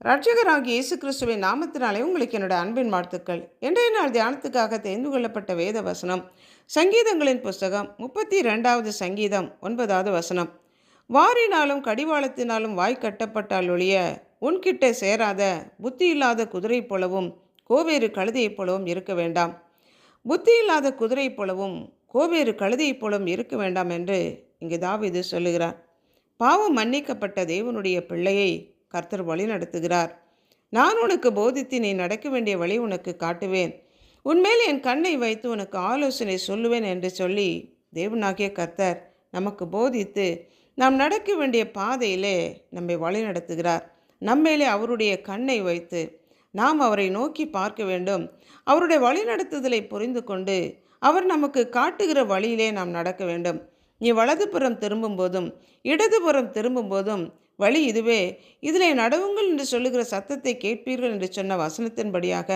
இரட்சகராகிய இயேசு கிறிஸ்துவின் நாமத்தினாலே உங்களுக்கு என்னோட அன்பின் வாழ்த்துக்கள். இன்றைய நாள் தியானத்துக்காக தெரிந்து கொள்ளப்பட்ட வேத வசனம் சங்கீதங்களின் புஸ்தகம் 32வது சங்கீதம் 9வது வசனம். வாரினாலும் கடிவாளத்தினாலும் வாய் கட்டப்பட்டால் ஒழிய உன்கிட்ட சேராத புத்தி இல்லாத குதிரை போலவும் கோவேறு கழுதையைப் போலவும் இருக்க வேண்டாம். புத்தி இல்லாத குதிரை போலவும் கோவேறு கழுதையைப் போலவும் இருக்க வேண்டாம் என்று இங்கு தாவீது சொல்லுகிறார். பாவம் மன்னிக்கப்பட்ட தேவனுடைய பிள்ளையை கர்த்தர் வழி நடத்துகிறார். நான் உனக்கு போதித்து நீ நடக்க வேண்டிய வழி உனக்கு காட்டுவேன், உன்மேல் என் கண்ணை வைத்து உனக்கு ஆலோசனை சொல்லுவேன் என்று சொல்லி தேவனாகிய கர்த்தர் நமக்கு போதித்து நாம் நடக்க வேண்டிய பாதையிலே நம்மை வழி நடத்துகிறார். நம்மேலே அவருடைய கண்ணை வைத்து நாம் அவரை நோக்கி பார்க்க வேண்டும். அவருடைய வழி நடத்துதலை புரிந்து கொண்டு அவர் நமக்கு காட்டுகிற வழியிலே நாம் நடக்க வேண்டும். நீ வலதுபுறம் திரும்பும் போதும் இடதுபுறம் திரும்பும் போதும் வழி இதுவே, இதிலே நடவுங்கள் என்று சொல்லுகிற சத்தத்தை கேட்பீர்கள் என்று சொன்ன வசனத்தின்படியாக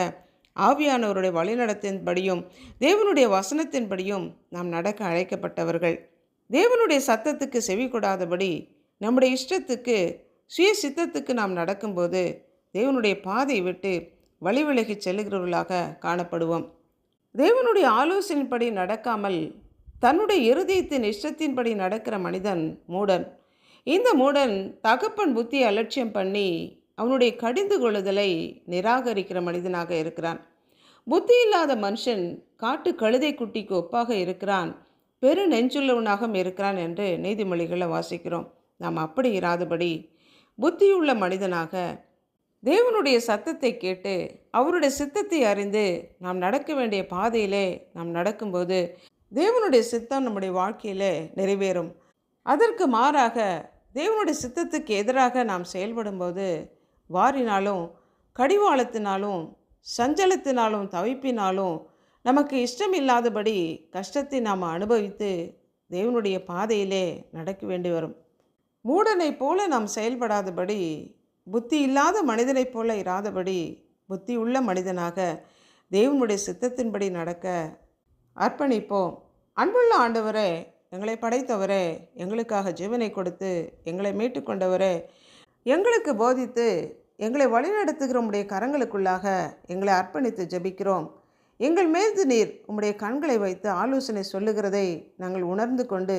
ஆவியானவருடைய வழிநடத்தின்படியும் தேவனுடைய வசனத்தின்படியும் நாம் நடக்க அழைக்கப்பட்டவர்கள். தேவனுடைய சத்தத்துக்கு செவி கொடாதபடி நம்முடைய இஷ்டத்துக்கு சுய சித்தத்துக்கு நாம் நடக்கும்போது தேவனுடைய பாதை விட்டு வழி விலகி செல்லுகிறவர்களாக காணப்படுவோம். தேவனுடைய ஆலோசனைப்படி நடக்காமல் தன்னுடைய இருதயத்தின் இஷ்டத்தின்படி நடக்கிற மனிதன் மூடன். இந்த மூடன் தகப்பன் புத்தியை அலட்சியம் பண்ணி அவனுடைய கடிந்து கொள்ளுதலை நிராகரிக்கிற மனிதனாக இருக்கிறான். புத்தி இல்லாத மனுஷன் காட்டு கழுதை குட்டிக்கு ஒப்பாக இருக்கிறான், பெரு நெஞ்சுள்ளவனாக இருக்கிறான் என்று நீதிமொழிகளை வாசிக்கிறோம். நாம் அப்படி இராதபடி புத்தியுள்ள மனிதனாக தேவனுடைய சத்தத்தை கேட்டு அவருடைய சித்தத்தை அறிந்து நாம் நடக்க வேண்டிய பாதையிலே நாம் நடக்கும்போது தேவனுடைய சித்தம் நம்முடைய வாழ்க்கையிலே நிறைவேறும். அதற்கு மாறாக தேவனுடைய சித்தத்துக்கு எதிராக நாம் செயல்படும்போது வாரினாலும் கடிவாளத்தினாலும் சஞ்சலத்தினாலும் தவிப்பினாலும் நமக்கு இஷ்டமில்லாதபடி கஷ்டத்தை நாம் அனுபவித்து தேவனுடைய பாதையிலே நடக்க வேண்டி வரும். மூடனை போல நாம் செயல்படாதபடி, புத்தி இல்லாத மனிதனைப் போல இராதபடி புத்தி உள்ள மனிதனாக தேவனுடைய சித்தத்தின்படி நடக்க அர்ப்பணிப்போம். அன்புள்ள ஆண்டவரே, எங்களை படைத்தவரே, எங்களுக்காக ஜீவனை கொடுத்து எங்களை மீட்டு கொண்டவரே, எங்களுக்கு போதித்து எங்களை வழிநடத்துகிற உம்முடைய கரங்களுக்குள்ளாக எங்களை அர்ப்பணித்து ஜெபிக்கிறோம். எங்கள் மீது நீர் உம்முடைய கண்களை வைத்து ஆலோசனை சொல்லுகிறதை நாங்கள் உணர்ந்து கொண்டு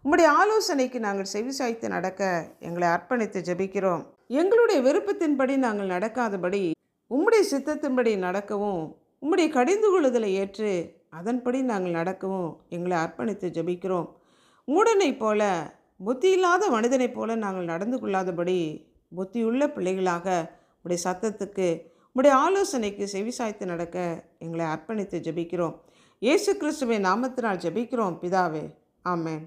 உம்முடைய ஆலோசனைக்கு நாங்கள் செவிசாய்த்து நடக்க எங்களை அர்ப்பணித்து ஜெபிக்கிறோம். எங்களுடைய விருப்பத்தின்படி நாங்கள் நடக்காதபடி உம்முடைய சித்தத்தின்படி நடக்கவும், உம்முடைய கடிந்து கொள்ளுதலை ஏற்று அதன்படி நாங்கள் நடக்கவும் எங்களை அர்ப்பணித்து ஜெபிக்கிறோம். மூடனைப் போல, புத்தி இல்லாத மனிதனைப் போல நாங்கள் நடந்து கொள்ளாதபடி புத்தியுள்ள பிள்ளைகளாக உடைய சத்தத்துக்கு உடைய ஆலோசனைக்கு செவிசாய்த்து நடக்க எங்களை அர்ப்பணித்து ஜெபிக்கிறோம். இயேசு கிறிஸ்துவின் நாமத்தினால் ஜெபிக்கிறோம் பிதாவே, ஆமென்.